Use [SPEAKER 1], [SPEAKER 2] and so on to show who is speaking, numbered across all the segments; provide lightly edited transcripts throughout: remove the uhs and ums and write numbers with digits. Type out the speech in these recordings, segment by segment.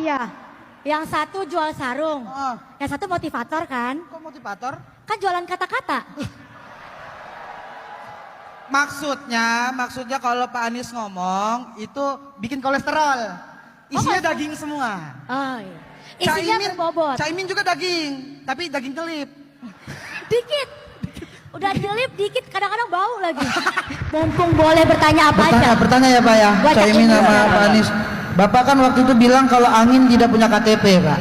[SPEAKER 1] iya. Yang satu jual sarung.
[SPEAKER 2] Oh.
[SPEAKER 1] Yang satu motivator kan?
[SPEAKER 2] Kok motivator?
[SPEAKER 1] Kan jualan kata-kata.
[SPEAKER 2] Maksudnya kalau Pak Anies ngomong itu bikin kolesterol. Isinya daging semua.
[SPEAKER 1] Oh iya. Isinya berbobot.
[SPEAKER 2] Caimin juga daging, tapi daging telip.
[SPEAKER 1] Dikit. Udah dilip dikit, kadang-kadang bau lagi. Mumpung boleh bertanya apa aja.
[SPEAKER 2] Bertanya ya Pak ya,
[SPEAKER 1] Buat
[SPEAKER 2] Caimin
[SPEAKER 1] Caimin
[SPEAKER 2] sama Pak Anies. Bapak kan waktu itu bilang kalau angin tidak punya KTP Kak.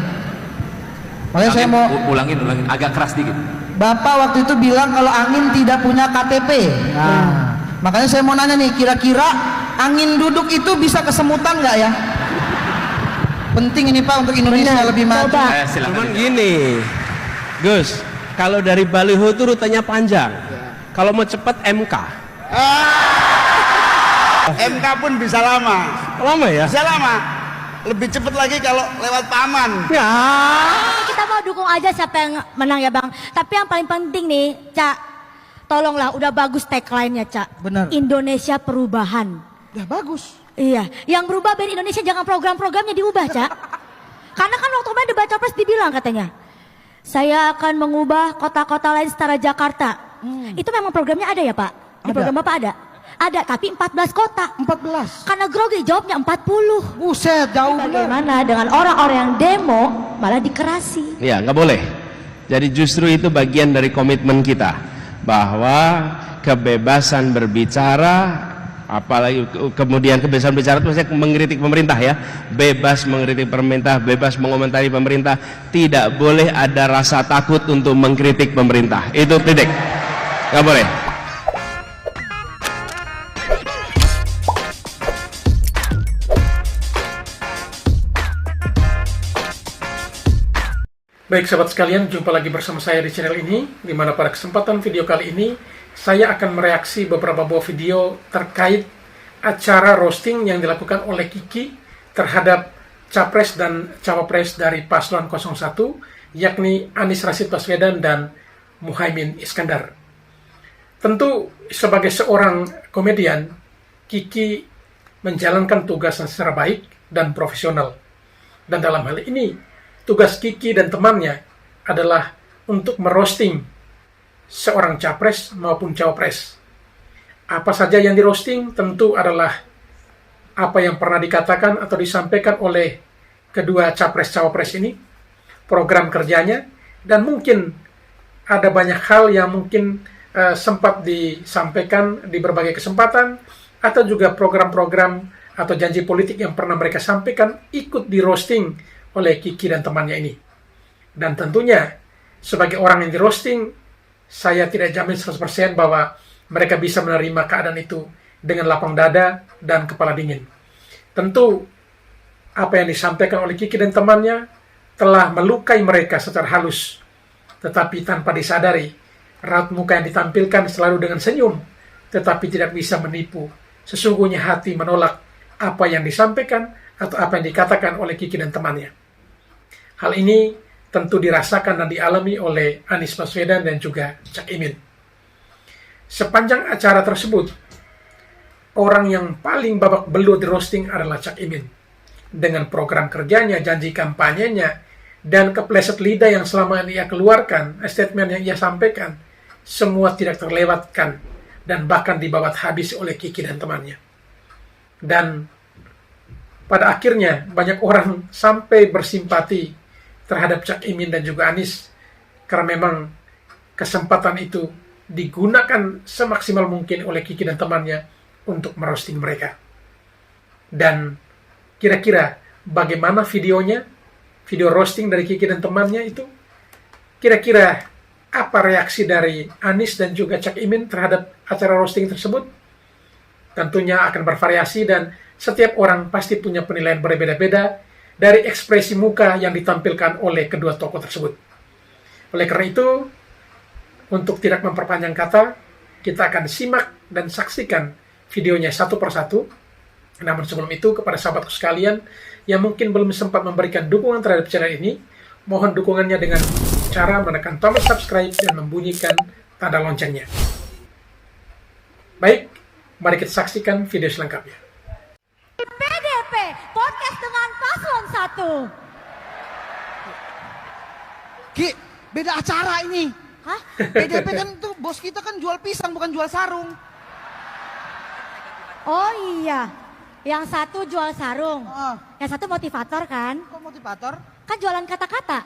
[SPEAKER 2] Makanya saya mau
[SPEAKER 3] ulangin agak keras dikit.
[SPEAKER 2] Bapak waktu itu bilang kalau angin tidak punya KTP. Nah, makanya saya mau nanya nih, kira-kira angin duduk itu bisa kesemutan nggak ya? Penting ini Pak untuk Indonesia lebih maju.
[SPEAKER 4] Cuman gini, Gus, kalau dari baliho itu rutenya panjang. Kalau mau cepat MK.
[SPEAKER 5] MK pun bisa lama.
[SPEAKER 4] Lama ya?
[SPEAKER 5] Bisa lama. Lebih cepat lagi kalau lewat paman.
[SPEAKER 4] Ya.
[SPEAKER 1] Kita mau dukung aja siapa yang menang ya Bang. Tapi yang paling penting nih, Cak, tolonglah udah bagus tagline-nya Cak.
[SPEAKER 2] Benar.
[SPEAKER 1] Indonesia perubahan.
[SPEAKER 2] Ya bagus.
[SPEAKER 1] Iya, yang berubah biar Indonesia jangan program-programnya diubah Cak. Karena kan waktu kemarin debat capres dibilang katanya, saya akan mengubah kota-kota lain setara Jakarta. Itu memang programnya ada ya Pak? Di
[SPEAKER 2] Ada.
[SPEAKER 1] program Bapak ada? Ada, tapi 14 kota.
[SPEAKER 2] 14.
[SPEAKER 1] Karena grogi jawabnya 40.
[SPEAKER 2] Buset, jauh bener.
[SPEAKER 1] Bagaimana dengan orang-orang yang demo malah dikerasi?
[SPEAKER 4] Ya, nggak boleh. Jadi justru itu bagian dari komitmen kita bahwa kebebasan berbicara, apalagi kemudian kebebasan bicara itu maksudnya mengkritik pemerintah ya, bebas mengkritik pemerintah, bebas mengomentari pemerintah, tidak boleh ada rasa takut untuk mengkritik pemerintah. Itu titik, nggak boleh.
[SPEAKER 6] Baik sahabat sekalian, jumpa lagi bersama saya di channel ini, di mana pada kesempatan video kali ini saya akan mereaksi beberapa buah video terkait acara roasting yang dilakukan oleh Kiki terhadap capres dan cawapres dari paslon 01, yakni Anies Rashid Baswedan dan Muhaimin Iskandar. Tentu sebagai seorang komedian, Kiki menjalankan tugasnya secara baik dan profesional. Dan dalam hal ini, tugas Kiki dan temannya adalah untuk merosting seorang capres maupun cawapres. Apa saja yang dirosting tentu adalah apa yang pernah dikatakan atau disampaikan oleh kedua capres-cawapres ini, program kerjanya, dan mungkin ada banyak hal yang mungkin sempat disampaikan di berbagai kesempatan, atau juga program-program atau janji politik yang pernah mereka sampaikan ikut di roasting oleh Kiki dan temannya ini. Dan tentunya sebagai orang yang di roasting, saya tidak jamin 100% bahwa mereka bisa menerima keadaan itu dengan lapang dada dan kepala dingin. Tentu apa yang disampaikan oleh Kiki dan temannya telah melukai mereka secara halus, tetapi tanpa disadari raut muka yang ditampilkan selalu dengan senyum, tetapi tidak bisa menipu sesungguhnya hati menolak apa yang disampaikan atau apa yang dikatakan oleh Kiki dan temannya. Hal ini tentu dirasakan dan dialami oleh Anies Baswedan dan juga Cak Imin. Sepanjang acara tersebut, orang yang paling babak belur di roasting adalah Cak Imin. Dengan program kerjanya, janji kampanyenya, dan kepleset lidah yang selama ini ia keluarkan, statement yang ia sampaikan, semua tidak terlewatkan dan bahkan dibabat habis oleh Kiki dan temannya. Dan pada akhirnya banyak orang sampai bersimpati terhadap Cak Imin dan juga Anies karena memang kesempatan itu digunakan semaksimal mungkin oleh Kiki dan temannya untuk merosting mereka. Dan kira-kira bagaimana videonya, video roasting dari Kiki dan temannya itu, kira-kira apa reaksi dari Anies dan juga Cak Imin terhadap acara roasting tersebut? Tentunya akan bervariasi dan setiap orang pasti punya penilaian berbeda-beda dari ekspresi muka yang ditampilkan oleh kedua tokoh tersebut. Oleh karena itu, untuk tidak memperpanjang kata, kita akan simak dan saksikan videonya satu persatu. Namun sebelum itu, kepada sahabatku sekalian yang mungkin belum sempat memberikan dukungan terhadap channel ini, mohon dukungannya dengan cara menekan tombol subscribe dan membunyikan tanda loncengnya. Baik, mari kita saksikan video selengkapnya.
[SPEAKER 1] PDP, podcast dengan paslon 1. tuh?
[SPEAKER 2] Ki, beda acara ini.
[SPEAKER 1] Hah?
[SPEAKER 2] PDP kan tuh bos kita kan jual pisang bukan jual sarung.
[SPEAKER 1] Oh iya, yang satu jual sarung,
[SPEAKER 2] Ah,
[SPEAKER 1] yang satu motivator kan?
[SPEAKER 2] kok motivator?
[SPEAKER 1] Kan jualan kata-kata.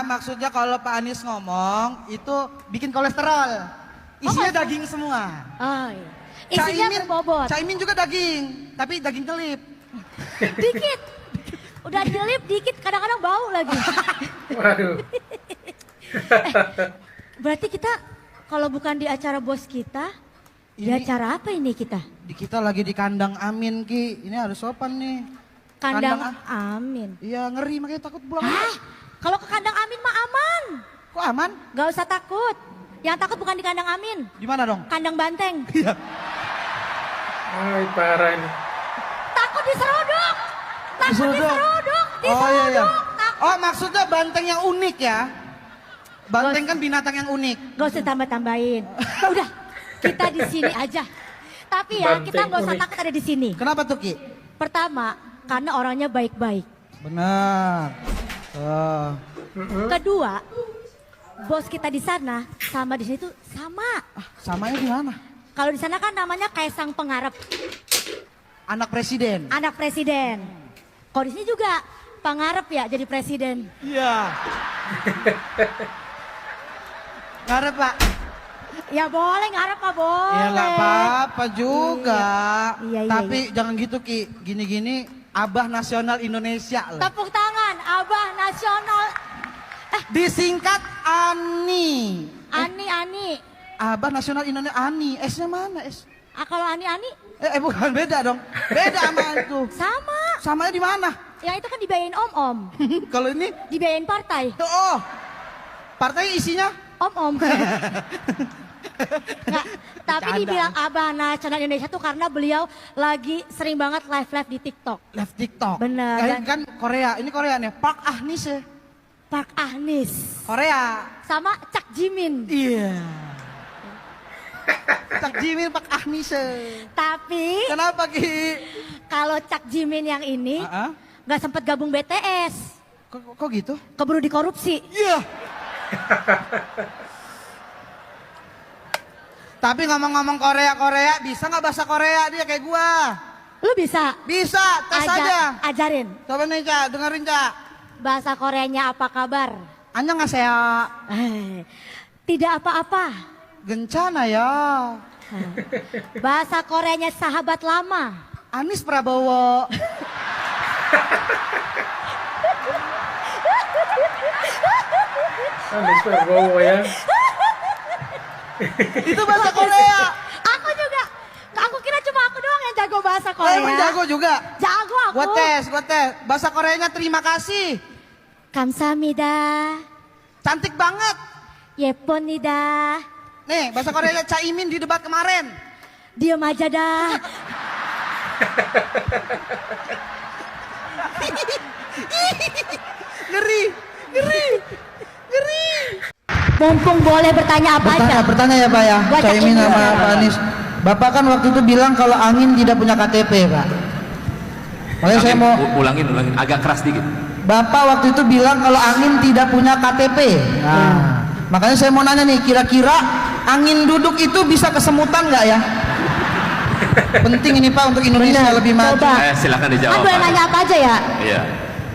[SPEAKER 2] Maksudnya kalau Pak Anies ngomong itu bikin kolesterol. Isinya daging semua.
[SPEAKER 1] Oh iya. Isinya berbobot.
[SPEAKER 2] Caimin juga daging, tapi daging telip.
[SPEAKER 1] Dikit. Udah dilip dikit, kadang-kadang bau lagi.
[SPEAKER 6] Waduh.
[SPEAKER 1] Berarti kita kalau bukan di acara bos kita, di
[SPEAKER 2] Ini-
[SPEAKER 1] acara apa ini kita?
[SPEAKER 2] Kita lagi di kandang Amin Ki, ini harus sopan nih.
[SPEAKER 1] Kandang
[SPEAKER 2] Kandang
[SPEAKER 1] Amin.
[SPEAKER 2] Iya ngeri makanya takut pulang.
[SPEAKER 1] Hah? Kalau ke kandang Amin mah aman.
[SPEAKER 2] Kok aman?
[SPEAKER 1] Gak usah takut. Yang takut bukan di kandang Amin,
[SPEAKER 2] Di mana dong?
[SPEAKER 1] kandang Banteng.
[SPEAKER 6] Ay, parah ini.
[SPEAKER 1] Takut diseruduk. Takut
[SPEAKER 2] Diseruduk?
[SPEAKER 1] diseruduk.
[SPEAKER 2] Oh iya iya.
[SPEAKER 1] Takut.
[SPEAKER 2] Oh maksudnya banteng yang unik ya? Banteng kan binatang yang unik.
[SPEAKER 1] Gak usah tambah-tambahin. Udah, kita di sini aja. Tapi ya,
[SPEAKER 6] Banteng
[SPEAKER 1] kita gak usah
[SPEAKER 6] unik.
[SPEAKER 1] takut ada di sini.
[SPEAKER 2] Kenapa tuh Ki?
[SPEAKER 1] Pertama, karena orangnya baik-baik.
[SPEAKER 2] Benar. Oh.
[SPEAKER 1] Kedua, bos kita di sana sama di sini tuh sama.
[SPEAKER 2] Samanya di mana?
[SPEAKER 1] Kalau di sana kan namanya Kaisang Pengarap,
[SPEAKER 2] Anak presiden.
[SPEAKER 1] anak presiden. Kalau di sini juga Pengarap ya jadi presiden.
[SPEAKER 2] Iya. Ngarep Pak.
[SPEAKER 1] Ya boleh ngarep Pak boleh.
[SPEAKER 2] Ya nggak apa-apa juga.
[SPEAKER 1] Iya, iya,
[SPEAKER 2] Tapi jangan gitu Ki. Gini-gini Abah Nasional Indonesia loh.
[SPEAKER 1] Tepuk tangan, Abah Nasional.
[SPEAKER 2] Disingkat ANI.
[SPEAKER 1] Ani.
[SPEAKER 2] Abah Nasional Indonesia ANI. S-nya mana S?
[SPEAKER 1] Kalau Ani,
[SPEAKER 2] Bukan beda dong. Beda sama itu.
[SPEAKER 1] sama.
[SPEAKER 2] Samanya di mana?
[SPEAKER 1] Yang itu kan dibiayain om-om.
[SPEAKER 2] Kalau ini
[SPEAKER 1] Dibiayain partai.
[SPEAKER 2] oh. Partai isinya
[SPEAKER 1] Om-om. Nggak, tapi
[SPEAKER 2] Bercanda.
[SPEAKER 1] dibilang Abah Nasional Indonesia tuh karena beliau lagi sering banget live di TikTok.
[SPEAKER 2] live TikTok.
[SPEAKER 1] Bener.
[SPEAKER 2] Kan Korea. Ini Korea nih. Park Ahnis ya.
[SPEAKER 1] Park Ahnis
[SPEAKER 2] Korea.
[SPEAKER 1] sama Cak Jimin.
[SPEAKER 2] Iya. Cak Jimin Park Ahnis.
[SPEAKER 1] Tapi
[SPEAKER 2] Kenapa Ki?
[SPEAKER 1] kalau Cak Jimin yang ini
[SPEAKER 2] Ah, ah.
[SPEAKER 1] nggak sempat gabung BTS,
[SPEAKER 2] Kok gitu?
[SPEAKER 1] keburu dikorupsi.
[SPEAKER 2] Iya. Tapi ngomong-ngomong Korea, bisa nggak bahasa Korea dia kayak gua?
[SPEAKER 1] Lu bisa
[SPEAKER 2] Bisa, tes aja.
[SPEAKER 1] ajarin
[SPEAKER 2] Coba nih Cak, dengerin Cak.
[SPEAKER 1] bahasa Koreanya apa kabar?
[SPEAKER 2] Annyeonghaseyo.
[SPEAKER 1] Tidak apa-apa.
[SPEAKER 2] Gencana ya.
[SPEAKER 1] Bahasa Koreanya sahabat lama.
[SPEAKER 2] Anies Prabowo.
[SPEAKER 6] Anies Prabowo ya.
[SPEAKER 2] Itu bahasa Korea.
[SPEAKER 1] Aku juga. Aku kira cuma aku doang yang jago bahasa
[SPEAKER 2] Oh,
[SPEAKER 1] Korea.
[SPEAKER 2] emang jago juga.
[SPEAKER 1] Jago aku.
[SPEAKER 2] Gua tes. Bahasa Koreanya terima kasih.
[SPEAKER 1] Kamsahamnida.
[SPEAKER 2] Cantik banget.
[SPEAKER 1] Yeponida.
[SPEAKER 2] Nih, bahasa Koreanya Caimin di debat kemarin.
[SPEAKER 1] Diam aja dah.
[SPEAKER 2] Ngeri.
[SPEAKER 1] Mumpung boleh bertanya apa aja.
[SPEAKER 2] Bertanya ya Pak ya.
[SPEAKER 1] Gua
[SPEAKER 2] Caimin
[SPEAKER 1] cakin
[SPEAKER 2] sama
[SPEAKER 1] dulu.
[SPEAKER 2] Pak Anies. Bapak kan waktu itu bilang kalau angin tidak punya KTP Pak. Makanya saya mau
[SPEAKER 3] ulangin agak keras dikit.
[SPEAKER 2] Bapak waktu itu bilang kalau angin tidak punya KTP. Nah, makanya saya mau nanya nih, kira-kira angin duduk itu bisa kesemutan nggak ya? Penting ini Pak untuk Indonesia
[SPEAKER 1] Bener,
[SPEAKER 2] lebih maju.
[SPEAKER 1] coba.
[SPEAKER 3] Silakan dijawab.
[SPEAKER 1] Kan boleh
[SPEAKER 3] Pak.
[SPEAKER 1] nanya apa aja ya?
[SPEAKER 3] Iya.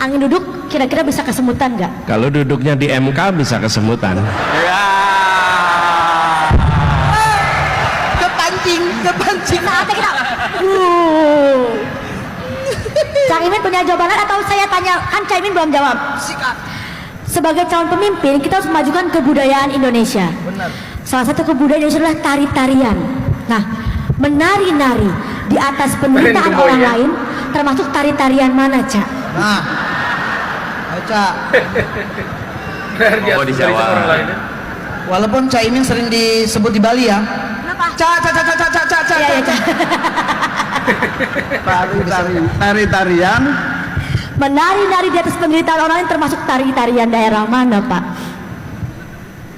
[SPEAKER 1] Angin duduk kira-kira bisa kesemutan nggak?
[SPEAKER 4] Kalau duduknya di MK bisa kesemutan.
[SPEAKER 3] Ya.
[SPEAKER 2] Kepancing.
[SPEAKER 1] Saatnya kita. Caimin punya jawaban atau saya tanya? Kan Caimin belum jawab.
[SPEAKER 2] Sikat.
[SPEAKER 1] Sebagai calon pemimpin kita harus memajukan kebudayaan Indonesia.
[SPEAKER 2] Benar.
[SPEAKER 1] Salah satu kebudayaan Indonesia adalah tari-tarian. Nah, menari-nari di atas penderitaan
[SPEAKER 6] Keren,
[SPEAKER 1] orang
[SPEAKER 6] Boy, ya.
[SPEAKER 1] lain, termasuk tari-tarian mana, Cak?
[SPEAKER 2] Nah, ayo Cak.
[SPEAKER 6] Biar dia
[SPEAKER 3] Oh, dijawab.
[SPEAKER 6] cerita orang lain ya.
[SPEAKER 2] Walaupun Caimin sering disebut di Bali ya.
[SPEAKER 1] Kenapa?
[SPEAKER 2] Cak.
[SPEAKER 1] Iya, iya, Cak.
[SPEAKER 2] Tari-tarian.
[SPEAKER 1] Menari-nari di atas penderitaan orang lain termasuk tari-tarian daerah mana, Pak?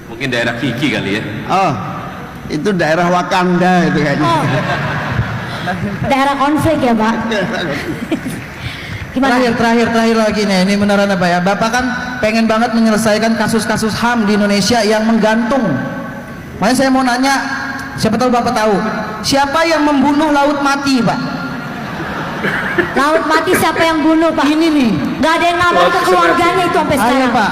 [SPEAKER 3] Mungkin daerah Kiki kali ya.
[SPEAKER 5] Oh, itu daerah Wakanda itu kayaknya.
[SPEAKER 1] Oh. Daerah konflik ya Pak. Gimana?
[SPEAKER 2] Terakhir lagi nih, ini beneran apa ya? Bapak kan pengen banget menyelesaikan kasus-kasus HAM di Indonesia yang menggantung. Makanya saya mau nanya, siapa tahu Bapak tahu, siapa yang membunuh Laut Mati, Pak?
[SPEAKER 1] Laut Mati siapa yang bunuh Pak?
[SPEAKER 2] Ini nih.
[SPEAKER 1] Gak ada yang ngabur ke keluarganya itu sampai
[SPEAKER 2] Ayo
[SPEAKER 1] sekarang.
[SPEAKER 2] Pak.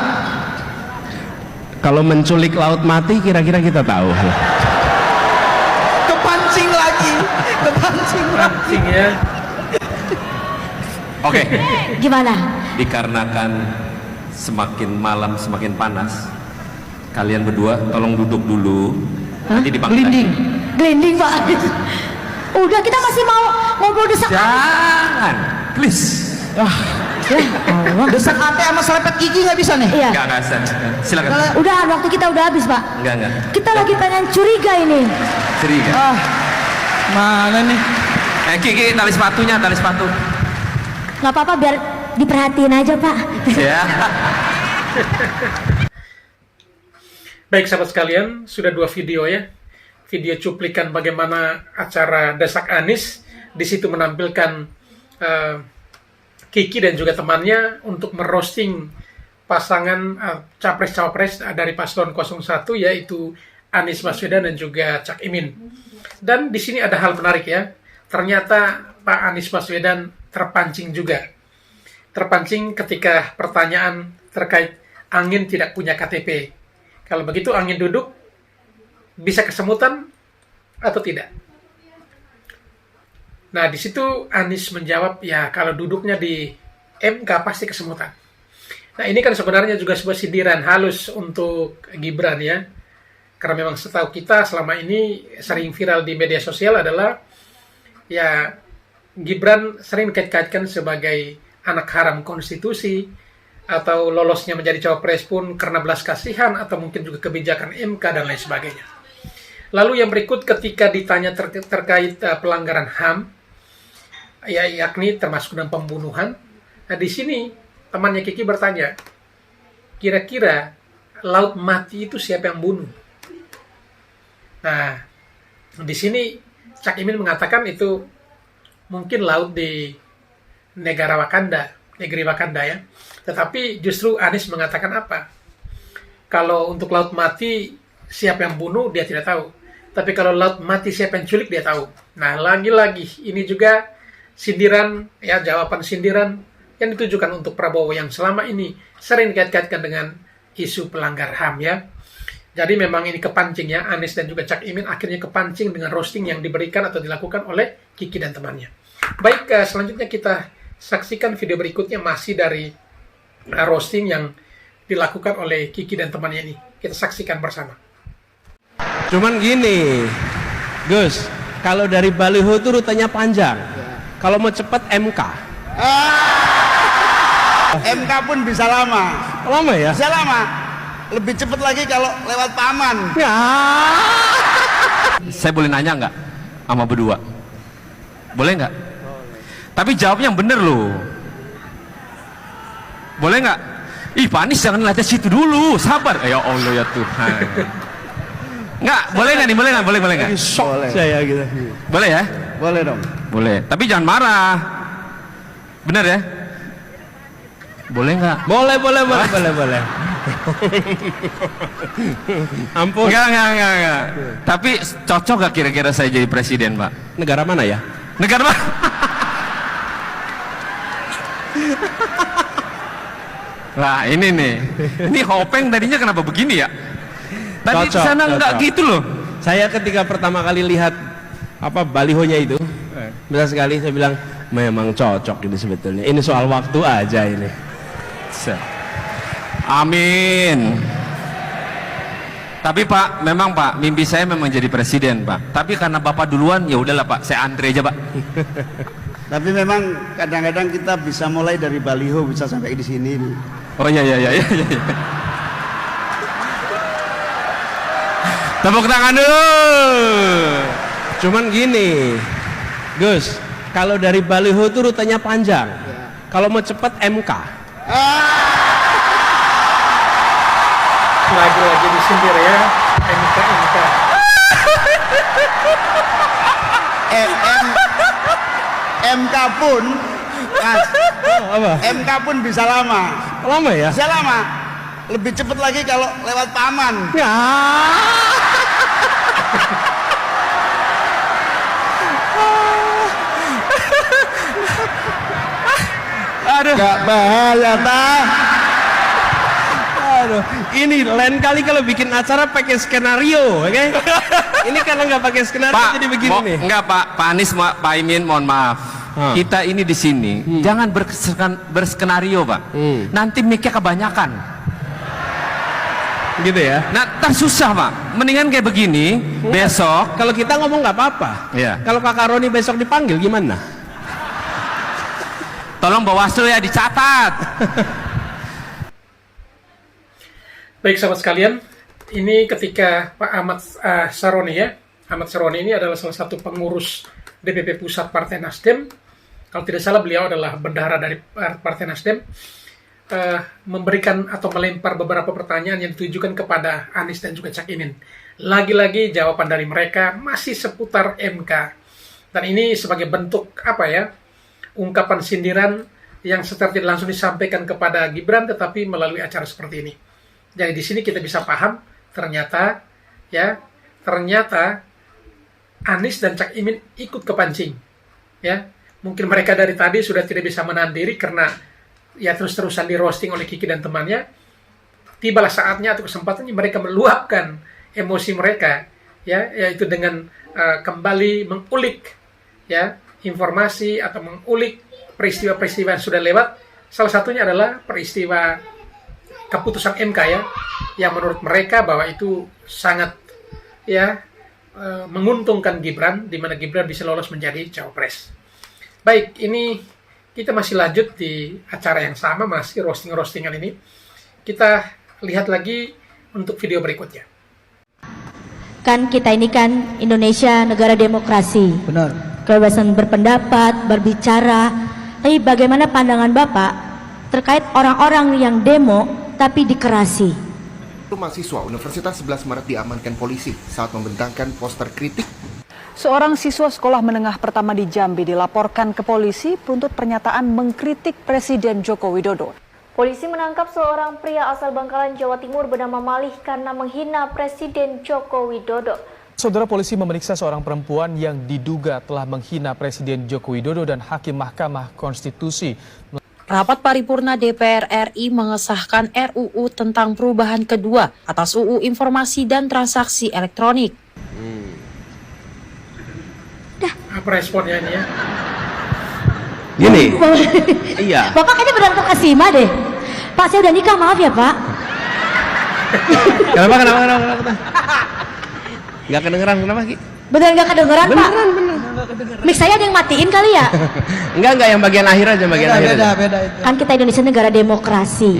[SPEAKER 4] Kalau menculik laut mati kira-kira kita tahu.
[SPEAKER 2] Kepancing lagi.
[SPEAKER 6] Pancing ya.
[SPEAKER 3] Oke.
[SPEAKER 1] Gimana?
[SPEAKER 3] Dikarenakan semakin malam semakin panas, kalian berdua tolong duduk dulu. Nanti dipanggil lagi.
[SPEAKER 1] Gelinding Pak. Udah kita masih mau ngobrol desak.
[SPEAKER 3] Jangan, please.
[SPEAKER 2] Desak hati sama selepet gigi nggak bisa nih.
[SPEAKER 1] Iya.
[SPEAKER 3] Enggak, silakan.
[SPEAKER 1] Udah waktu kita udah habis Pak.
[SPEAKER 3] Enggak.
[SPEAKER 1] Kita lagi pengen curiga ini.
[SPEAKER 3] Curiga.
[SPEAKER 2] Mana nih?
[SPEAKER 3] Kiki, tali sepatunya, tali sepatu.
[SPEAKER 1] Gak apa-apa biar diperhatiin aja Pak.
[SPEAKER 3] Ya.
[SPEAKER 6] Baik sahabat sekalian, sudah 2 video ya. Video cuplikan bagaimana acara Desak Anies, di situ menampilkan Kiki dan juga temannya untuk merosting pasangan capres-cawapres dari paslon 01 yaitu Anies Baswedan dan juga Cak Imin. Dan di sini ada hal menarik ya. Ternyata Pak Anies Baswedan terpancing juga. Terpancing ketika pertanyaan terkait Angin tidak punya KTP. Kalau begitu Angin duduk bisa kesemutan atau tidak? Nah, di situ Anies menjawab, ya kalau duduknya di MK pasti kesemutan. Nah, ini kan sebenarnya juga sebuah sindiran halus untuk Gibran ya. Karena memang setahu kita selama ini sering viral di media sosial adalah ya Gibran sering dikait-kaitkan sebagai anak haram konstitusi atau lolosnya menjadi cawapres pun karena belas kasihan atau mungkin juga kebijakan MK dan lain sebagainya. Lalu yang berikut ketika ditanya terkait pelanggaran HAM, ya yakni termasuk dalam pembunuhan. Nah di sini temannya Kiki bertanya, kira-kira Laut Mati itu siapa yang bunuh? Nah di sini Cak Imin mengatakan itu mungkin laut di negara Wakanda, negeri Wakanda ya. Tetapi justru Anies mengatakan apa? Kalau untuk Laut Mati siapa yang bunuh dia tidak tahu. Tapi kalau Laut Mati siapa yang culik dia tahu. Nah lagi-lagi ini juga sindiran ya, jawaban sindiran yang ditujukan untuk Prabowo yang selama ini sering dikait-kaitkan dengan isu pelanggar HAM ya. Jadi memang ini kepancing ya, Anies dan juga Cak Imin akhirnya kepancing dengan roasting yang diberikan atau dilakukan oleh Kiki dan temannya. Baik, selanjutnya kita saksikan video berikutnya masih dari roasting yang dilakukan oleh Kiki dan temannya ini. Kita saksikan bersama.
[SPEAKER 4] Cuman gini, Gus, kalau dari baliho itu rutenya panjang. Kalau mau cepat MK.
[SPEAKER 5] MK pun bisa lama.
[SPEAKER 4] Lama ya?
[SPEAKER 5] Bisa lama. Lebih cepat lagi kalau lewat paman.
[SPEAKER 4] Ya.
[SPEAKER 3] Saya boleh nanya nggak sama berdua? Boleh nggak? Tapi jawabnya yang bener loh. Boleh nggak? Ih, Pak Anies jangan lihat situ dulu, sabar. Ya Allah ya Tuhan. Nggak, boleh nggak nih? Boleh nggak? Boleh nggak?
[SPEAKER 5] Boleh.
[SPEAKER 4] Saya gitu.
[SPEAKER 3] Boleh ya?
[SPEAKER 5] Boleh dong.
[SPEAKER 3] Boleh. Tapi jangan marah. Bener ya? Boleh nggak?
[SPEAKER 4] Boleh. Ampun.
[SPEAKER 3] Enggak. Tapi cocok gak kira-kira saya jadi presiden, Pak?
[SPEAKER 4] Negara mana ya?
[SPEAKER 3] Negara mana? Nah, ini nih. Ini Hopeng tadinya kenapa begini ya? Tadi di
[SPEAKER 4] Cocok,
[SPEAKER 3] sana enggak
[SPEAKER 4] cocok.
[SPEAKER 3] gitu loh.
[SPEAKER 4] Saya ketika pertama kali lihat apa balihonya itu, besar sekali saya bilang memang cocok ini sebetulnya. Ini soal waktu aja ini.
[SPEAKER 3] Amin. Tapi Pak, memang Pak, mimpi saya memang jadi presiden Pak. Tapi karena Bapak duluan, ya udahlah Pak, saya antri aja Pak.
[SPEAKER 5] Tapi memang kadang-kadang kita bisa mulai dari baliho bisa sampai di sini.
[SPEAKER 3] Oh iya. Tepuk tangan dulu.
[SPEAKER 4] Cuman gini, Gus, kalau dari baliho itu rutenya panjang. Kalau mau cepat MK.
[SPEAKER 6] Lagi-lagi disindir ya, MK.
[SPEAKER 5] MK pun, Mas,
[SPEAKER 4] Apa?
[SPEAKER 5] MK pun bisa lama.
[SPEAKER 4] Lama ya?
[SPEAKER 5] Bisa lama. Lebih cepat lagi kalau lewat paman.
[SPEAKER 4] Ya. Aduh.
[SPEAKER 5] Gak bahaya tah.
[SPEAKER 4] Aduh, ini lain kali kalau bikin acara pakai skenario, oke? Ini karena nggak pakai skenario jadi begini nih.
[SPEAKER 3] Enggak Pak Anies, Pak Imin, mohon maaf. Kita ini di sini jangan berskenario Pak. Nanti mic-nya kebanyakan.
[SPEAKER 4] Gitu ya.
[SPEAKER 3] Nah, ntar susah Pak. Mendingan kayak begini, besok.
[SPEAKER 4] Kalau kita ngomong nggak apa-apa.
[SPEAKER 3] Iya.
[SPEAKER 4] Kalau Kakak Roni besok dipanggil gimana?
[SPEAKER 3] Tolong Bawaslu ya dicatat.
[SPEAKER 6] Baik sahabat sekalian, ini ketika Pak Ahmad Saroni ya, Ahmad Saroni ini adalah salah satu pengurus DPP Pusat Partai Nasdem. Kalau tidak salah beliau adalah bendahara dari Partai Nasdem. Memberikan atau melempar beberapa pertanyaan yang ditujukan kepada Anies dan juga Cak Imin. Lagi-lagi jawaban dari mereka masih seputar MK. Dan ini sebagai bentuk apa ya? Ungkapan sindiran yang secara tidak langsung disampaikan kepada Gibran tetapi melalui acara seperti ini. Jadi di sini kita bisa paham ternyata Anies dan Cak Imin ikut kepancing. Ya, mungkin mereka dari tadi sudah tidak bisa menahan diri karena ya terus-terusan di roasting oleh Kiki dan temannya. Tibalah saatnya atau kesempatannya mereka meluapkan emosi mereka, ya, yaitu dengan kembali mengulik ya informasi atau mengulik peristiwa-peristiwa yang sudah lewat. Salah satunya adalah peristiwa keputusan MK ya, yang menurut mereka bahwa itu sangat ya menguntungkan Gibran, di mana Gibran bisa lolos menjadi cawapres. Baik, ini kita masih lanjut di acara yang sama, masih roasting-roastingan ini. Kita lihat lagi untuk video berikutnya.
[SPEAKER 1] Kan kita ini kan Indonesia negara demokrasi.
[SPEAKER 2] Benar.
[SPEAKER 1] Kebebasan berpendapat, berbicara. Tapi bagaimana pandangan Bapak terkait orang-orang yang demo tapi dikerasi?
[SPEAKER 7] Mahasiswa Universitas 11 Maret diamankan polisi saat membentangkan poster kritik.
[SPEAKER 8] Seorang siswa sekolah menengah pertama di Jambi dilaporkan ke polisi buntut pernyataan mengkritik Presiden Joko Widodo.
[SPEAKER 9] Polisi menangkap seorang pria asal Bangkalan, Jawa Timur bernama Malih karena menghina Presiden Joko Widodo.
[SPEAKER 10] Saudara, polisi memeriksa seorang perempuan yang diduga telah menghina Presiden Joko Widodo dan Hakim Mahkamah Konstitusi.
[SPEAKER 11] Rapat paripurna DPR RI mengesahkan RUU tentang perubahan kedua atas UU Informasi dan Transaksi Elektronik.
[SPEAKER 6] Apa responnya ini ya?
[SPEAKER 4] Gini. Iya.
[SPEAKER 1] Bapak kayaknya berantem ke Sima deh. Pak, saya udah nikah, maaf ya Pak.
[SPEAKER 4] Kenapa? Nggak kedengeran kenapa Ki?
[SPEAKER 1] Beneran gak kedengeran Pak?
[SPEAKER 4] Beneran.
[SPEAKER 1] Mix saya ada yang matiin kali ya?
[SPEAKER 4] Enggak yang bagian akhir aja, bagian akhir aja.
[SPEAKER 2] Beda itu.
[SPEAKER 1] Kan kita Indonesia negara demokrasi.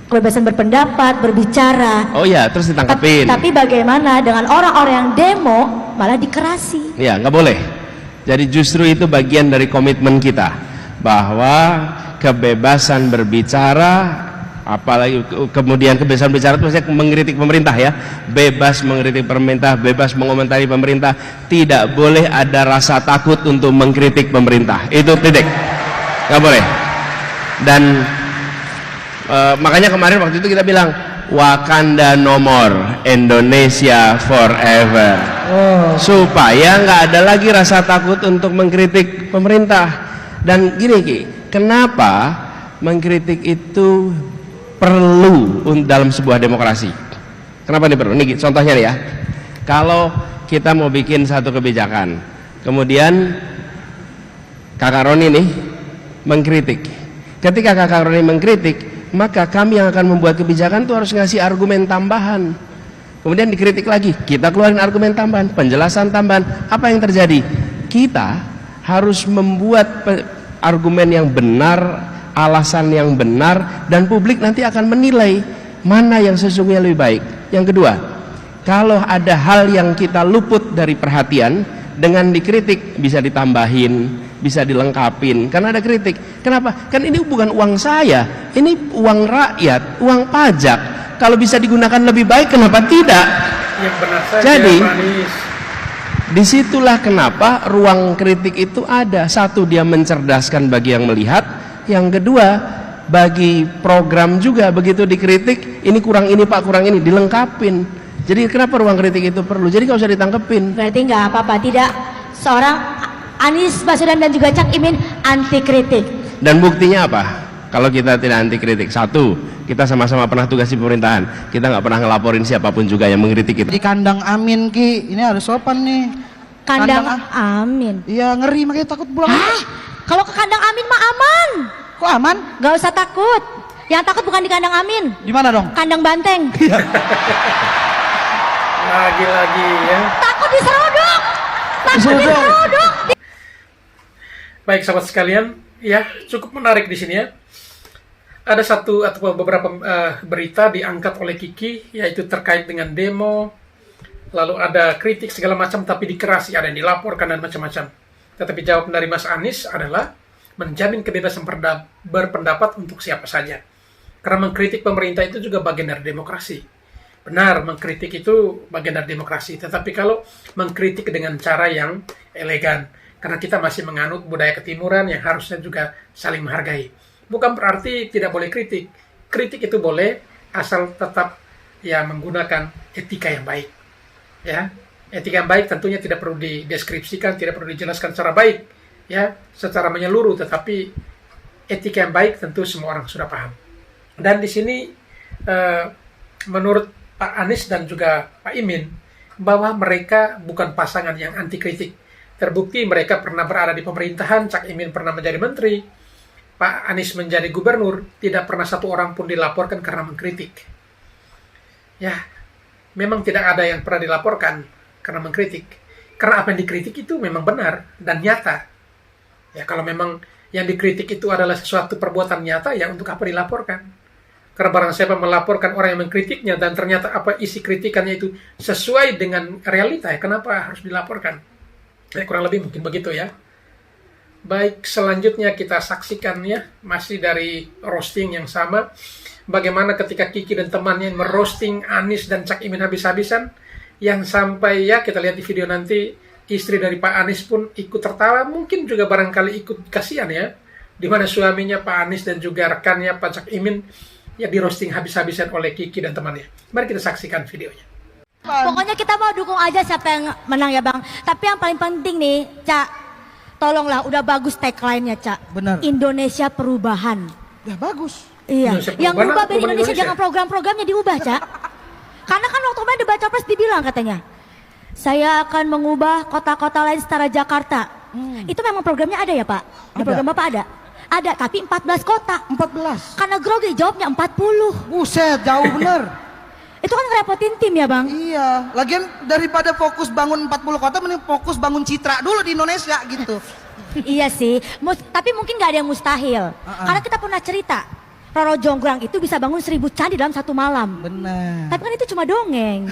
[SPEAKER 1] Kebebasan berpendapat, berbicara.
[SPEAKER 4] Oh iya, terus ditangkapin.
[SPEAKER 1] Tapi bagaimana dengan orang-orang yang demo malah dikerasi?
[SPEAKER 4] Ya, nggak boleh. Jadi justru itu bagian dari komitmen kita bahwa kebebasan berbicara, apalagi kemudian kebebasan bicara itu maksudnya mengkritik pemerintah ya, bebas mengkritik pemerintah, bebas mengomentari pemerintah, tidak boleh ada rasa takut untuk mengkritik pemerintah, itu titik, nggak boleh. Dan makanya kemarin waktu itu kita bilang Wakanda no more, Indonesia forever, supaya nggak ada lagi rasa takut untuk mengkritik pemerintah. Dan gini Ki, kenapa mengkritik itu perlu dalam sebuah demokrasi? Kenapa ini perlu? Ini contohnya nih ya. Kalau kita mau bikin satu kebijakan, kemudian Kakak Roni nih mengkritik. Ketika Kakak Roni mengkritik, maka kami yang akan membuat kebijakan itu harus ngasih argumen tambahan. Kemudian dikritik lagi, kita keluarin argumen tambahan, penjelasan tambahan. Apa yang terjadi? Kita harus membuat argumen yang benar, alasan yang benar, dan publik nanti akan menilai mana yang sesungguhnya lebih baik. Yang kedua, kalau ada hal yang kita luput dari perhatian, dengan dikritik bisa ditambahin, bisa dilengkapin, karena ada kritik. Kenapa? Kan ini bukan uang saya, ini uang rakyat, uang pajak. Kalau bisa digunakan lebih baik, kenapa tidak?
[SPEAKER 6] Yang benar saja,
[SPEAKER 4] Jadi,
[SPEAKER 6] Pak Anies.
[SPEAKER 4] Disitulah kenapa ruang kritik itu ada. Satu, dia mencerdaskan bagi yang melihat. Yang kedua, bagi program juga begitu dikritik, ini kurang ini Pak, kurang ini, dilengkapin. Jadi kenapa ruang kritik itu perlu? Jadi nggak usah ditangkepin.
[SPEAKER 1] Berarti nggak apa-apa, tidak seorang Anies Baswedan dan juga Cak Imin anti kritik.
[SPEAKER 4] Dan buktinya apa? Kalau kita tidak anti kritik, satu, kita sama-sama pernah tugas di pemerintahan, kita nggak pernah ngelaporin siapapun juga yang mengkritik kita.
[SPEAKER 2] Di kandang Amin Ki, ini harus sopan nih.
[SPEAKER 1] Kandang Amin.
[SPEAKER 2] Iya ngeri, makanya takut pulang.
[SPEAKER 1] Kalau ke kandang Amin mah aman.
[SPEAKER 2] Kok aman?
[SPEAKER 1] Gak usah takut. Yang takut bukan di kandang Amin.
[SPEAKER 2] Di mana dong?
[SPEAKER 1] Kandang Banteng.
[SPEAKER 6] Lagi-lagi ya.
[SPEAKER 1] Takut diseruduk. Takut diseruduk.
[SPEAKER 6] Baik sahabat sekalian, ya cukup menarik di sini ya. Ada satu atau beberapa berita diangkat oleh Kiki, yaitu terkait dengan demo, lalu ada kritik segala macam, tapi dikerasi, ada yang dilaporkan dan macam-macam. Tetapi jawaban dari Mas Anies adalah menjamin kebebasan berpendapat untuk siapa saja. Karena mengkritik pemerintah itu juga bagian dari demokrasi. Benar, mengkritik itu bagian dari demokrasi. Tetapi kalau mengkritik dengan cara yang elegan, karena kita masih menganut budaya ketimuran yang harusnya juga saling menghargai. Bukan berarti tidak boleh kritik. Kritik itu boleh asal tetap ya menggunakan etika yang baik. Ya, etika yang baik tentunya tidak perlu dideskripsikan, tidak perlu dijelaskan secara baik, ya, secara menyeluruh. Tetapi etika yang baik tentu semua orang sudah paham. Dan di sini menurut Pak Anies dan juga Pak Imin bahwa mereka bukan pasangan yang anti kritik. Terbukti mereka pernah berada di pemerintahan, Cak Imin pernah menjadi menteri, Pak Anies menjadi gubernur, tidak pernah satu orang pun dilaporkan karena mengkritik. Ya, memang tidak ada yang pernah dilaporkan karena mengkritik. Karena apa yang dikritik itu memang benar dan nyata. Ya, kalau memang yang dikritik itu adalah sesuatu perbuatan nyata, ya untuk apa dilaporkan? Karena barang siapa melaporkan orang yang mengkritiknya dan ternyata apa isi kritikannya itu sesuai dengan realita, ya kenapa harus dilaporkan? Ya, kurang lebih mungkin begitu ya. Baik, selanjutnya kita saksikan ya, masih dari roasting yang sama. Bagaimana ketika Kiki dan temannya merosting Anies dan Cak Imin habis-habisan, yang sampai ya kita lihat di video nanti, istri dari Pak Anies pun ikut tertawa, mungkin juga barangkali ikut kasihan ya, di mana suaminya Pak Anies dan juga rekannya Pak Cak Imin ya di roasting habis-habisan oleh Kiki dan temannya. Mari kita saksikan videonya.
[SPEAKER 1] Pokoknya kita mau dukung aja siapa yang menang ya Bang. Tapi yang paling penting nih, Cak, tolonglah, udah bagus tagline-nya, Cak.
[SPEAKER 2] Benar.
[SPEAKER 1] Indonesia perubahan.
[SPEAKER 2] Ya bagus.
[SPEAKER 1] Iya.
[SPEAKER 6] Indonesia
[SPEAKER 1] Yang
[SPEAKER 6] perubahan
[SPEAKER 1] berubah
[SPEAKER 6] apa
[SPEAKER 1] dari
[SPEAKER 6] perubahan
[SPEAKER 1] Indonesia
[SPEAKER 6] Indonesia?
[SPEAKER 1] jangan program-programnya diubah, Cak. Karena kan waktu kemarin debat capres dibilang katanya, saya akan mengubah kota-kota lain setara Jakarta. Itu memang programnya ada ya Pak? Di
[SPEAKER 2] Ada.
[SPEAKER 1] program Bapak ada? Ada, tapi 14 kota.
[SPEAKER 2] 14.
[SPEAKER 1] Karena grogi jawabnya 40.
[SPEAKER 2] Buset, jauh bener.
[SPEAKER 1] Itu kan ngerepotin tim ya Bang?
[SPEAKER 2] Iya, lagian daripada fokus bangun 40 kota, mending fokus bangun citra dulu di Indonesia gitu.
[SPEAKER 1] Iya sih, tapi mungkin nggak ada yang mustahil. Karena kita pernah cerita, Roro Jonggrang itu bisa bangun 1000 candi dalam satu malam.
[SPEAKER 2] Bener.
[SPEAKER 1] Tapi kan itu cuma dongeng.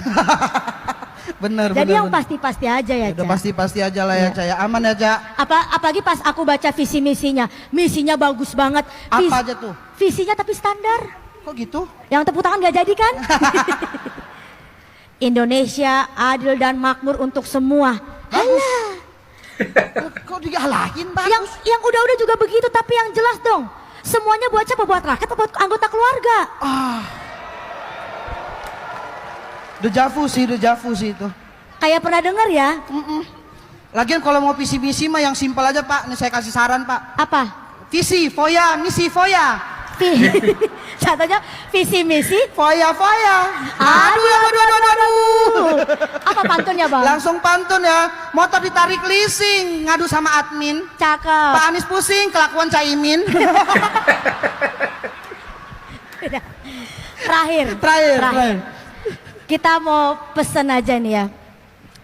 [SPEAKER 2] Bener.
[SPEAKER 1] Jadi yang
[SPEAKER 2] bener.
[SPEAKER 1] pasti-pasti aja ya,
[SPEAKER 2] Udah
[SPEAKER 1] Ca.
[SPEAKER 2] pasti-pasti aja lah ya,
[SPEAKER 1] Iya.
[SPEAKER 2] Ca. Ya, aman ya, Ca.
[SPEAKER 1] Apalagi pas aku baca visi misinya bagus banget.
[SPEAKER 2] Apa aja tuh?
[SPEAKER 1] Visinya tapi standar.
[SPEAKER 2] Kok gitu?
[SPEAKER 1] Yang tepuk tangan nggak jadi kan? Indonesia adil dan makmur untuk semua. Halah.
[SPEAKER 2] Kok digalahin, bagus?
[SPEAKER 1] Yang udah-udah juga begitu, tapi yang jelas dong. Semuanya buat siapa? Buat rakyat atau buat anggota keluarga?
[SPEAKER 2] Dejavu sih itu.
[SPEAKER 1] Kayak pernah dengar ya?
[SPEAKER 2] Lagian kalau mau visi-misi mah yang simpel aja, Pak. Nih saya kasih saran, Pak.
[SPEAKER 1] Apa?
[SPEAKER 2] Visi, foya, misi, foya.
[SPEAKER 1] Contohnya visi misi.
[SPEAKER 2] Foya. Aduh.
[SPEAKER 1] Apa pantunnya Bang?
[SPEAKER 2] Langsung pantun ya. Motor ditarik leasing, ngadu sama admin.
[SPEAKER 1] Cakep.
[SPEAKER 2] Pak Anies pusing, kelakuan Caimin.
[SPEAKER 1] Terakhir. Kita mau pesan aja nih ya.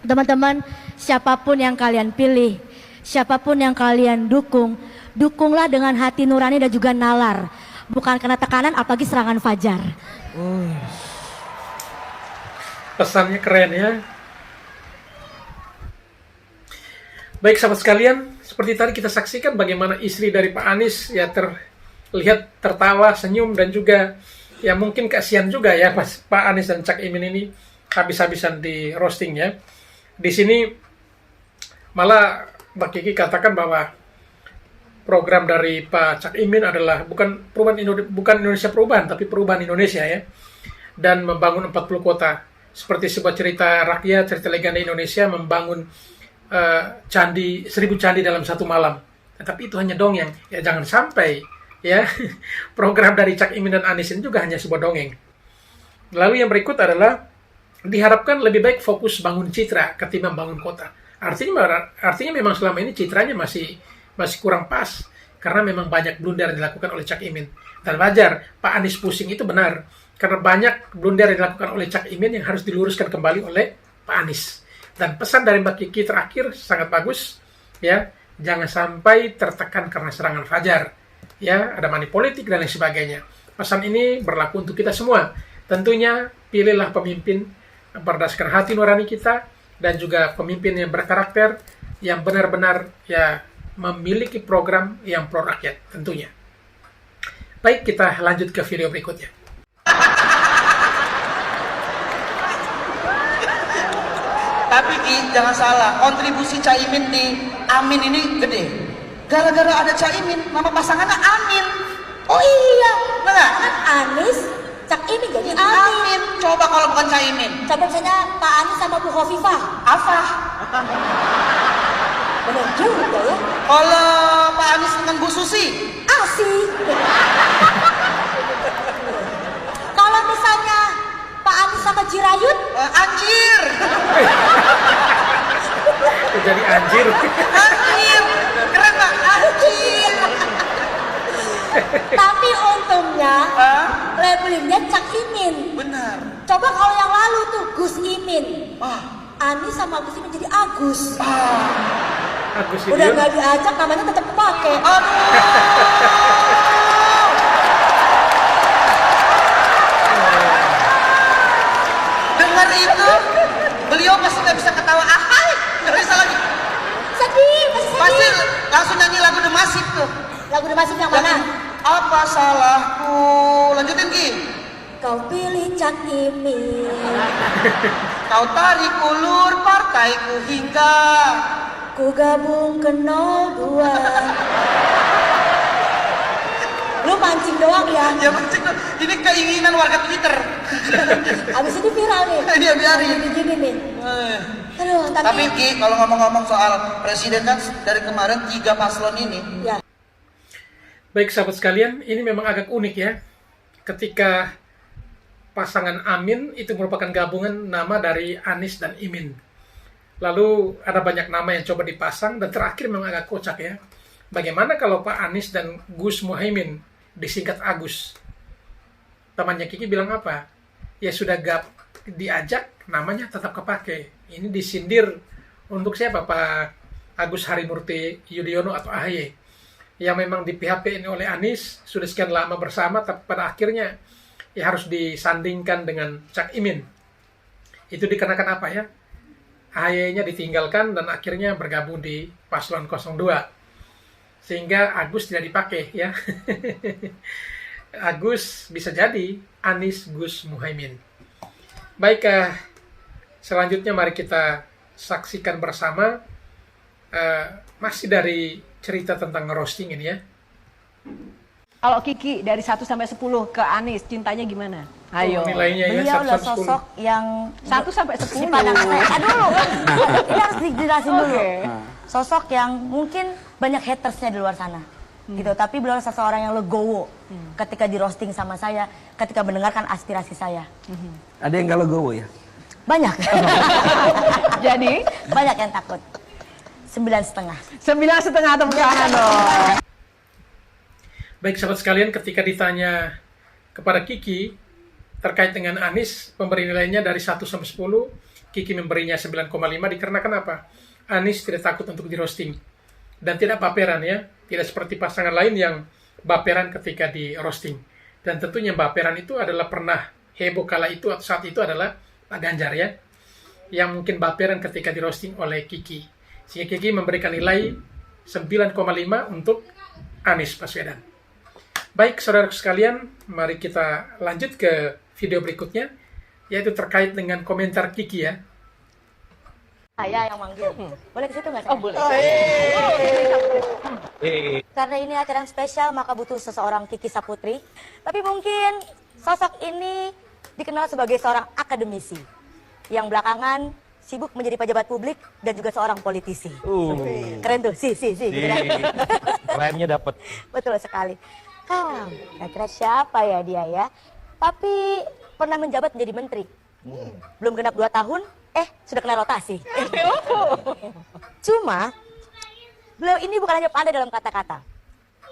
[SPEAKER 1] Teman-teman, siapapun yang kalian pilih, siapapun yang kalian dukung, dukunglah dengan hati nurani dan juga nalar. Bukan karena tekanan, apalagi serangan fajar.
[SPEAKER 6] Pesannya keren ya. Baik sahabat sekalian, seperti tadi kita saksikan bagaimana istri dari Pak Anies ya terlihat tertawa, senyum, dan juga ya mungkin kasihan juga ya pas Pak Anies dan Cak Imin ini habis-habisan di roasting ya. Di sini Malah Mbak Kiki katakan bahwa program dari Pak Cak Imin adalah bukan Indonesia Perubahan, tapi Perubahan Indonesia ya. Dan membangun 40 kota. Seperti sebuah cerita rakyat, cerita legenda Indonesia membangun 1000 candi dalam satu malam. Tapi itu hanya dongeng. Ya jangan sampai ya program dari Cak Imin dan Anies ini juga hanya sebuah dongeng. Lalu yang berikut adalah diharapkan lebih baik fokus bangun citra ketimbang bangun kota. Artinya memang selama ini citranya masih kurang pas karena memang banyak blunder yang dilakukan oleh Cak Imin. Dan wajar Pak Anies pusing itu benar karena banyak blunder yang dilakukan oleh Cak Imin yang harus diluruskan kembali oleh Pak Anies. Dan pesan dari Mbak Kiki terakhir sangat bagus ya, jangan sampai tertekan karena serangan fajar. Ya, ada money politik dan lain sebagainya. Pesan ini berlaku untuk kita semua. Tentunya pilihlah pemimpin berdasarkan hati nurani kita dan juga pemimpin yang berkarakter yang benar-benar ya memiliki program yang pro rakyat tentunya. Baik, kita lanjut ke video berikutnya.
[SPEAKER 2] Tapi Ki, jangan salah, kontribusi Caimin di Amin ini gede. Gara-gara ada Caimin, nama pasangannya Amin.
[SPEAKER 1] Oh iya,
[SPEAKER 2] Benar?
[SPEAKER 1] kan Anies, Cak Imin jadi Amin.
[SPEAKER 2] Amin. Coba kalau bukan Caimin.
[SPEAKER 1] Coba misalnya Pak Anies sama Bu Khofifah.
[SPEAKER 2] Afah.
[SPEAKER 1] Benar juga ya.
[SPEAKER 2] Kalau Pak Anies dengan Bu Susi.
[SPEAKER 1] Asik. Kalau misalnya Pak Anies sama Jirayut,
[SPEAKER 2] Anjir.
[SPEAKER 6] Jadi anjir.
[SPEAKER 2] Anjir. Keren nggak? Anjir.
[SPEAKER 1] tapi untungnya labelingnya Cak Imin.
[SPEAKER 2] Benar.
[SPEAKER 1] Coba kalau yang lalu tuh Gus Imin.
[SPEAKER 2] Ah.
[SPEAKER 1] Anies sama Gus Imin jadi Agus.
[SPEAKER 6] Agus
[SPEAKER 1] Udah
[SPEAKER 6] Yudhoyono.
[SPEAKER 1] nggak diajak namanya tetap kepake.
[SPEAKER 2] Dengar itu, beliau pasti nggak bisa ketawa. Ahai, nggak bisa lagi.
[SPEAKER 1] Sedih, masih
[SPEAKER 2] Pasti
[SPEAKER 1] sedih.
[SPEAKER 2] langsung nyanyi lagu The Massive tuh.
[SPEAKER 1] Lagu The Massive yang mana?
[SPEAKER 2] Apa salahku? Lanjutin Ki.
[SPEAKER 1] Kau pilih Cak Imin.
[SPEAKER 2] Kau tarik ulur partaiku hingga
[SPEAKER 1] Ku gabung ke 02. Lu mancing doang ya.
[SPEAKER 2] ya mancing tuh. Ini keinginan warga Twitter.
[SPEAKER 1] Abis ini viral nih.
[SPEAKER 2] Dia biarin.
[SPEAKER 1] Gini nih. Aduh,
[SPEAKER 2] Tapi Ki, kalau ngomong-ngomong soal presiden kan dari kemarin 3 paslon ini.
[SPEAKER 1] Ya.
[SPEAKER 6] Baik sahabat sekalian, ini memang agak unik ya. Ketika pasangan Amin itu merupakan gabungan nama dari Anies dan Imin. Lalu ada banyak nama yang coba dipasang dan terakhir memang agak kocak ya. Bagaimana kalau Pak Anies dan Gus Muhaimin disingkat Agus? Temannya Kiki bilang apa? Ya sudah gak diajak, namanya tetap kepake. Ini disindir untuk siapa? Pak Agus Harimurti Yudhoyono atau AHY. Yang memang di PHP ini oleh Anies sudah sekian lama bersama, tapi pada akhirnya ya harus disandingkan dengan Cak Imin. Itu dikarenakan apa ya? AHY-nya ditinggalkan dan akhirnya bergabung di paslon 02. Sehingga Agus tidak dipakai ya. Agus bisa jadi Anies Gus Muhaimin. Baik, selanjutnya mari kita saksikan bersama masih dari cerita tentang roasting ini ya.
[SPEAKER 8] Kalau Kiki dari 1 sampai 10 ke Anies, cintanya gimana? Ayo.
[SPEAKER 6] Nilainya ya,
[SPEAKER 1] Beliau
[SPEAKER 6] 1
[SPEAKER 1] adalah
[SPEAKER 6] sampai 10.
[SPEAKER 1] sosok yang
[SPEAKER 8] 1 sampai 10.
[SPEAKER 1] di pandangan saya. Aduh, ini harus dijelasin dulu.
[SPEAKER 8] Oke.
[SPEAKER 1] Sosok yang mungkin banyak hatersnya di luar sana. Gitu, tapi beliau adalah seseorang yang legowo ketika di roasting sama saya, ketika mendengarkan aspirasi saya.
[SPEAKER 2] Ada yang gak legowo ya?
[SPEAKER 1] Banyak.
[SPEAKER 8] Jadi
[SPEAKER 1] Banyak yang takut. 9,5.
[SPEAKER 8] 9,5 tepuk tangan dong.
[SPEAKER 6] Baik sahabat sekalian, ketika ditanya kepada Kiki terkait dengan Anies, pemberi nilainya dari 1 sampai 10, Kiki memberinya 9,5 dikarenakan apa? Anies tidak takut untuk di roasting dan tidak baperan ya, tidak seperti pasangan lain yang baperan ketika di roasting. Dan tentunya baperan itu adalah pernah heboh kala itu atau saat itu adalah Pak Ganjar ya, yang mungkin baperan ketika di roasting oleh Kiki. Sehingga Kiki memberikan nilai 9,5 untuk Anies Baswedan. Baik, saudara sekalian, mari kita lanjut ke video berikutnya, yaitu terkait dengan komentar Kiki ya.
[SPEAKER 1] Saya yang manggil. Boleh ke situ nggak? Oh, boleh. Karena ini acara yang spesial, maka butuh seseorang Kiki Saputri. Tapi mungkin sosok ini dikenal sebagai seorang akademisi yang belakangan sibuk menjadi pejabat publik dan juga seorang politisi. Keren tuh,
[SPEAKER 4] Lainnya dapat.
[SPEAKER 1] Betul sekali. Kira-kira siapa ya dia ya? Tapi pernah menjabat menjadi menteri. Belum genap 2 tahun, sudah kena rotasi. Cuma, beliau ini bukan hanya pandai dalam kata-kata.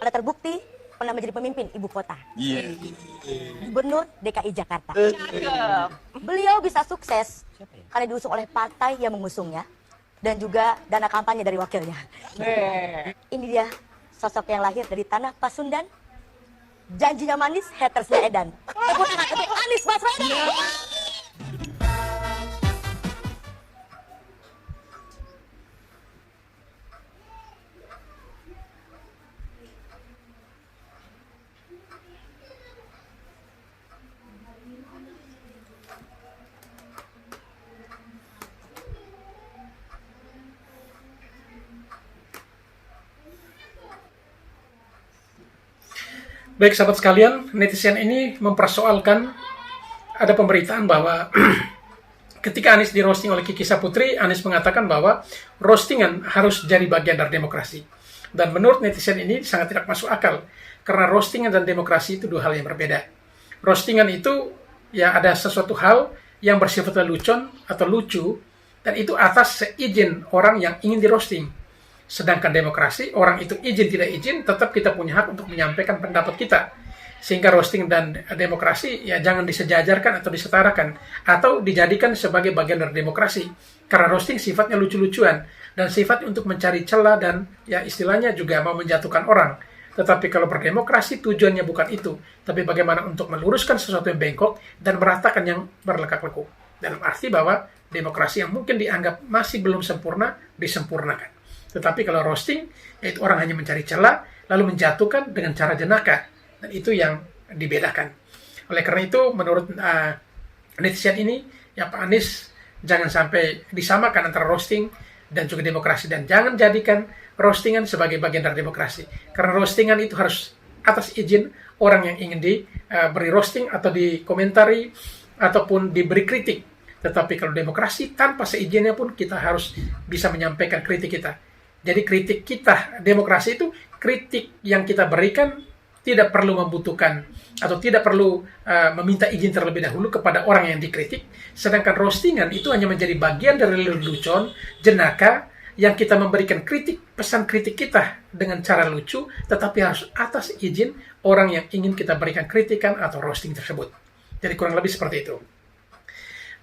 [SPEAKER 1] Ada terbukti pernah menjadi pemimpin ibu kota. Gubernur DKI Jakarta. Beliau bisa sukses karena diusung oleh partai yang mengusungnya dan juga dana kampanye dari wakilnya. Ini dia sosok yang lahir dari tanah Pasundan. Janjinya manis, hatersnya edan. Tepuk tangan untuk Anies Baswedan.
[SPEAKER 6] Baik sahabat sekalian, netizen ini mempersoalkan ada pemberitaan bahwa ketika Anies di roasting oleh Kiki Saputri, Anies mengatakan bahwa roastingan harus jadi bagian dari demokrasi. Dan menurut netizen ini sangat tidak masuk akal, karena roastingan dan demokrasi itu 2 hal yang berbeda. Roastingan itu ya ada sesuatu hal yang bersifat lelucon atau lucu, dan itu atas seizin orang yang ingin di roasting. Sedangkan demokrasi, orang itu izin tidak izin, tetap kita punya hak untuk menyampaikan pendapat kita. Sehingga roasting dan demokrasi ya jangan disejajarkan atau disetarakan, atau dijadikan sebagai bagian dari demokrasi. Karena roasting sifatnya lucu-lucuan, dan sifatnya untuk mencari celah dan ya istilahnya juga mau menjatuhkan orang. Tetapi kalau berdemokrasi tujuannya bukan itu, tapi bagaimana untuk meluruskan sesuatu yang bengkok dan meratakan yang berlekak-lekuk. Dalam arti bahwa demokrasi yang mungkin dianggap masih belum sempurna, disempurnakan. Tetapi kalau roasting, yaitu orang hanya mencari celah, lalu menjatuhkan dengan cara jenaka. Dan itu yang dibedakan. Oleh karena itu, menurut netizen ini, ya Pak Anies jangan sampai disamakan antara roasting dan juga demokrasi. Dan jangan jadikan roastingan sebagai bagian dari demokrasi. Karena roastingan itu harus atas izin orang yang ingin diberi roasting atau dikomentari ataupun diberi kritik. Tetapi kalau demokrasi, tanpa seizinnya pun kita harus bisa menyampaikan kritik kita. Jadi kritik kita, demokrasi itu kritik yang kita berikan tidak perlu membutuhkan atau tidak perlu meminta izin terlebih dahulu kepada orang yang dikritik. Sedangkan roastingan itu hanya menjadi bagian dari lelucon, jenaka, yang kita memberikan kritik, pesan kritik kita dengan cara lucu, tetapi harus atas izin orang yang ingin kita berikan kritikan atau roasting tersebut. Jadi kurang lebih seperti itu.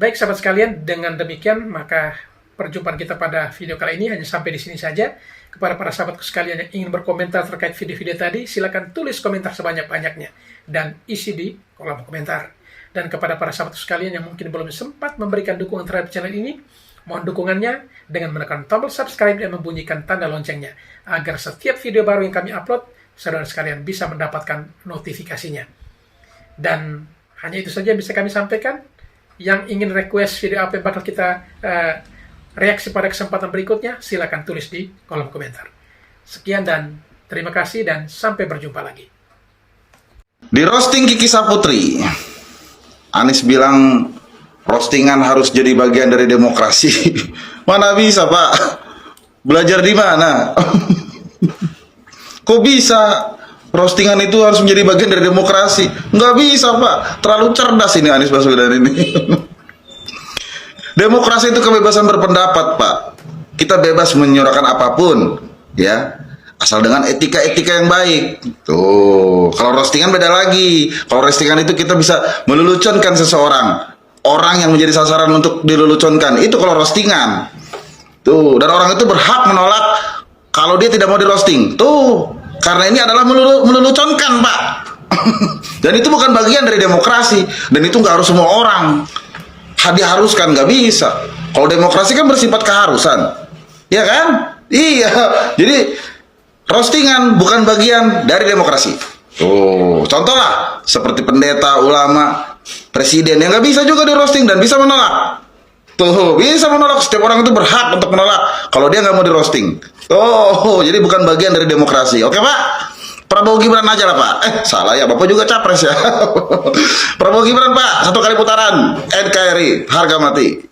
[SPEAKER 6] Baik sahabat sekalian, dengan demikian maka perjumpaan kita pada video kali ini hanya sampai di sini saja. Kepada para sahabatku sekalian yang ingin berkomentar terkait video-video tadi, silakan tulis komentar sebanyak-banyaknya dan isi di kolom komentar. Dan kepada para sahabatku sekalian yang mungkin belum sempat memberikan dukungan terhadap channel ini, mohon dukungannya dengan menekan tombol subscribe dan membunyikan tanda loncengnya, agar setiap video baru yang kami upload, saudara sekalian bisa mendapatkan notifikasinya. Dan hanya itu saja yang bisa kami sampaikan. Yang ingin request video apa yang bakal kita reaksi pada kesempatan berikutnya, silakan tulis di kolom komentar. Sekian dan terima kasih dan sampai berjumpa lagi.
[SPEAKER 12] Di roasting Kiki Saputri, Anies bilang roastingan harus jadi bagian dari demokrasi. Mana bisa Pak? Belajar di mana? Kok bisa? Roastingan itu harus menjadi bagian dari demokrasi. Nggak bisa Pak, terlalu cerdas ini Anies Baswedan ini. Demokrasi itu kebebasan berpendapat Pak. Kita bebas menyuarakan apapun, ya, asal dengan etika-etika yang baik. Tuh, kalau roastingan beda lagi. Kalau roastingan itu kita bisa meleluconkan seseorang, orang yang menjadi sasaran untuk dileluconkan. Itu kalau roastingan. Tuh, dan orang itu berhak menolak kalau dia tidak mau di roasting. Tuh, karena ini adalah meleluconkan Pak. Dan itu bukan bagian dari demokrasi. Dan itu nggak harus semua orang diharuskan, nggak bisa. Kalau demokrasi kan bersifat keharusan, ya kan? Iya. Jadi roastingan bukan bagian dari demokrasi. Tuh, contoh lah seperti pendeta, ulama, presiden yang nggak bisa juga di roasting dan bisa menolak. Tuh, bisa menolak. Setiap orang itu berhak untuk menolak kalau dia nggak mau di roasting. Oh, jadi bukan bagian dari demokrasi. Oke, Pak? Prabowo Gibran aja lah, Pak. Salah ya, Bapak juga capres ya. Prabowo Gibran, Pak. 1 kali putaran. NKRI, harga mati.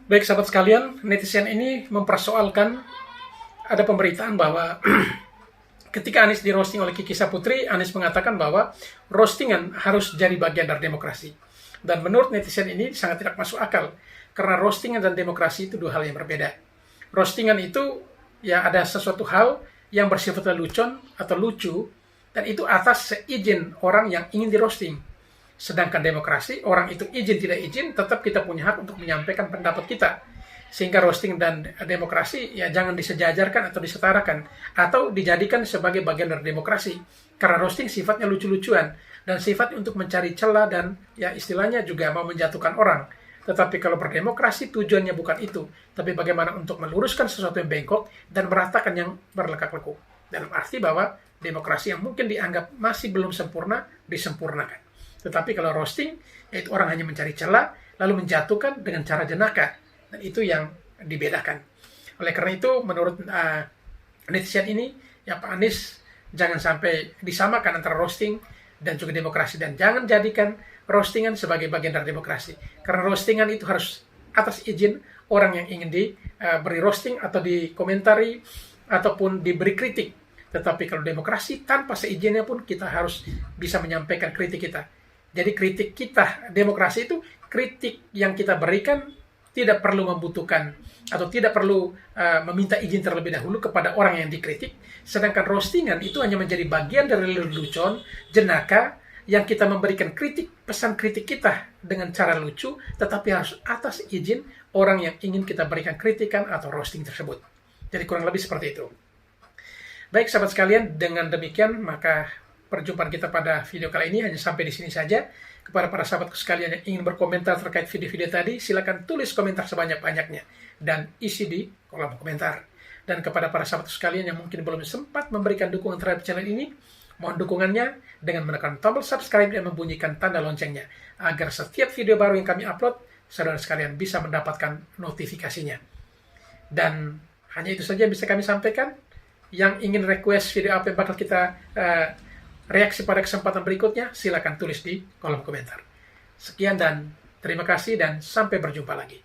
[SPEAKER 6] Baik sahabat sekalian, netizen ini mempersoalkan ada pemberitaan bahwa ketika Anies di roasting oleh Kiki Saputri, Anies mengatakan bahwa roastingan harus jadi bagian dari demokrasi. Dan menurut netizen ini sangat tidak masuk akal, karena roastingan dan demokrasi itu 2 hal yang berbeda. Roastingan itu ya ada sesuatu hal yang bersifat lelucon atau lucu, dan itu atas seizin orang yang ingin di roasting. Sedangkan demokrasi, orang itu izin tidak izin, tetap kita punya hak untuk menyampaikan pendapat kita. Sehingga roasting dan demokrasi ya jangan disejajarkan atau disetarakan, atau dijadikan sebagai bagian dari demokrasi. Karena roasting sifatnya lucu-lucuan, dan sifatnya untuk mencari celah dan ya istilahnya juga mau menjatuhkan orang. Tetapi kalau berdemokrasi tujuannya bukan itu, tapi bagaimana untuk meluruskan sesuatu yang bengkok dan meratakan yang berlekak-lekuk. Dalam arti bahwa demokrasi yang mungkin dianggap masih belum sempurna, disempurnakan. Tetapi kalau roasting, yaitu orang hanya mencari celah, lalu menjatuhkan dengan cara jenaka. Dan itu yang dibedakan. Oleh karena itu, menurut netizen ini, ya Pak Anies jangan sampai disamakan antara roasting dan juga demokrasi. Dan jangan jadikan roastingan sebagai bagian dari demokrasi. Karena roastingan itu harus atas izin orang yang ingin diberi roasting atau dikomentari ataupun diberi kritik. Tetapi kalau demokrasi, tanpa seizinnya pun kita harus bisa menyampaikan kritik kita. Jadi kritik kita, demokrasi itu kritik yang kita berikan tidak perlu membutuhkan atau tidak perlu meminta izin terlebih dahulu kepada orang yang dikritik. Sedangkan roastingan itu hanya menjadi bagian dari lelucon, jenaka, yang kita memberikan kritik, pesan kritik kita dengan cara lucu, tetapi harus atas izin orang yang ingin kita berikan kritikan atau roasting tersebut. Jadi kurang lebih seperti itu. Baik sahabat sekalian, dengan demikian maka perjumpaan kita pada video kali ini hanya sampai di sini saja. Kepada para sahabatku sekalian yang ingin berkomentar terkait video-video tadi, silakan tulis komentar sebanyak-banyaknya dan isi di kolom komentar. Dan kepada para sahabatku sekalian yang mungkin belum sempat memberikan dukungan terhadap channel ini, mohon dukungannya dengan menekan tombol subscribe dan membunyikan tanda loncengnya, agar setiap video baru yang kami upload, saudara sekalian bisa mendapatkan notifikasinya. Dan hanya itu saja yang bisa kami sampaikan. Yang ingin request video apa yang bakal kita reaksi pada kesempatan berikutnya, silakan tulis di kolom komentar. Sekian dan terima kasih dan sampai berjumpa lagi.